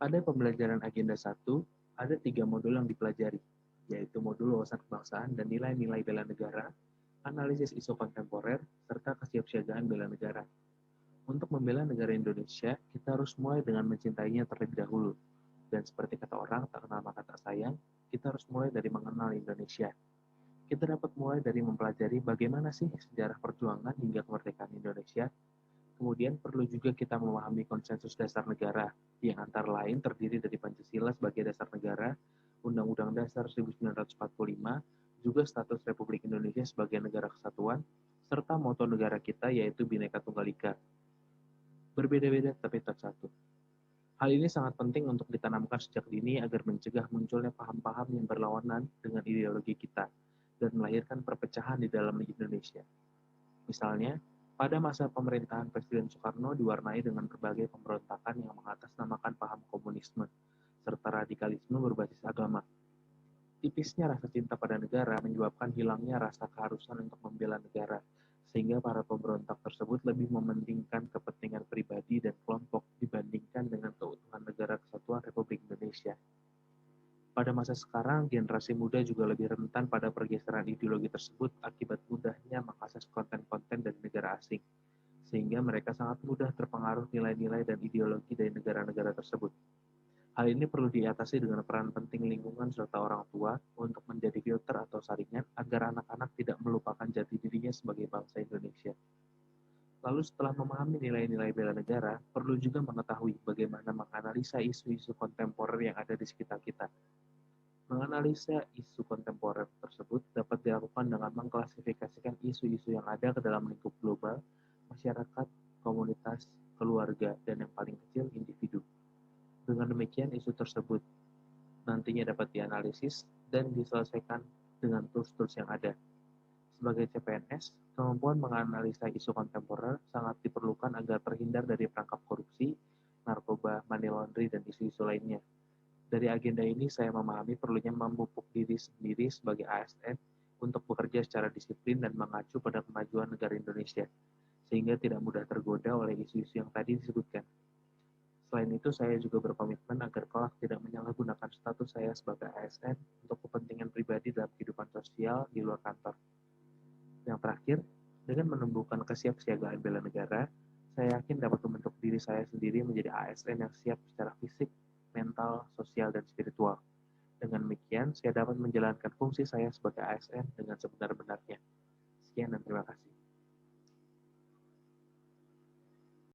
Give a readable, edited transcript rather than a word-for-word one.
Pada pembelajaran agenda 1, ada 3 modul yang dipelajari, yaitu modul wawasan kebangsaan dan nilai-nilai bela negara, analisis isu kontemporer, serta kesiapsiagaan bela negara. Untuk membela negara Indonesia, kita harus mulai dengan mencintainya terlebih dahulu. Dan seperti kata orang, tak kenal maka tak sayang, kita harus mulai dari mengenal Indonesia. Kita dapat mulai dari mempelajari bagaimana sih sejarah perjuangan hingga kemerdekaan Indonesia. Kemudian perlu juga kita memahami konsensus dasar negara, yang antara lain terdiri dari Pancasila sebagai dasar negara, Undang-Undang Dasar 1945, juga status Republik Indonesia sebagai negara kesatuan, serta moto negara kita yaitu Bhinneka Tunggal Ika. Berbeda-beda tapi tetap satu. Hal ini sangat penting untuk ditanamkan sejak dini agar mencegah munculnya paham-paham yang berlawanan dengan ideologi kita dan melahirkan perpecahan di dalam Indonesia. Misalnya, pada masa pemerintahan Presiden Soekarno diwarnai dengan berbagai pemberontakan yang mengatasnamakan paham komunisme, serta radikalisme berbasis agama. Tipisnya rasa cinta pada negara menyebabkan hilangnya rasa keharusan untuk membela negara, sehingga para pemberontak tersebut lebih mementingkan kepentingan pribadi dan kelompok dibandingkan dengan keutuhan negara kesatuan Republik Indonesia. Pada masa sekarang, generasi muda juga lebih rentan pada pergeseran ideologi tersebut akibat mudahnya mengakses konten-konten dari negara asing, sehingga mereka sangat mudah terpengaruh nilai-nilai dan ideologi dari negara-negara tersebut. Hal ini perlu diatasi dengan peran penting lingkungan serta orang tua untuk menjadi filter atau saringan agar anak-anak tidak melupakan jati dirinya sebagai bangsa Indonesia. Lalu setelah memahami nilai-nilai bela negara, perlu juga mengetahui bagaimana menganalisa isu-isu kontemporer yang ada di sekitar kita. Menganalisa isu kontemporer tersebut dapat dilakukan dengan mengklasifikasikan isu-isu yang ada ke dalam lingkup global, masyarakat, komunitas, keluarga, dan yang paling kecil, individu. Dengan demikian, isu tersebut nantinya dapat dianalisis dan diselesaikan dengan tools-tools yang ada. Sebagai CPNS, kemampuan menganalisa isu kontemporer sangat diperlukan agar terhindar dari perangkap korupsi, narkoba, money laundry, dan isu-isu lainnya. Dari agenda ini, saya memahami perlunya memupuk diri sendiri sebagai ASN untuk bekerja secara disiplin dan mengacu pada kemajuan negara Indonesia, sehingga tidak mudah tergoda oleh isu-isu yang tadi disebutkan. Selain itu, saya juga berkomitmen agar kelak tidak menyalahgunakan status saya sebagai ASN untuk kepentingan pribadi dalam kehidupan sosial di luar kantor. Yang terakhir, dengan menumbuhkan kesiapsiagaan bela negara, saya yakin dapat membentuk diri saya sendiri menjadi ASN yang siap secara fisik, mental, sosial, dan spiritual. Dengan demikian, saya dapat menjalankan fungsi saya sebagai ASN dengan sebenar-benarnya. Sekian dan terima kasih.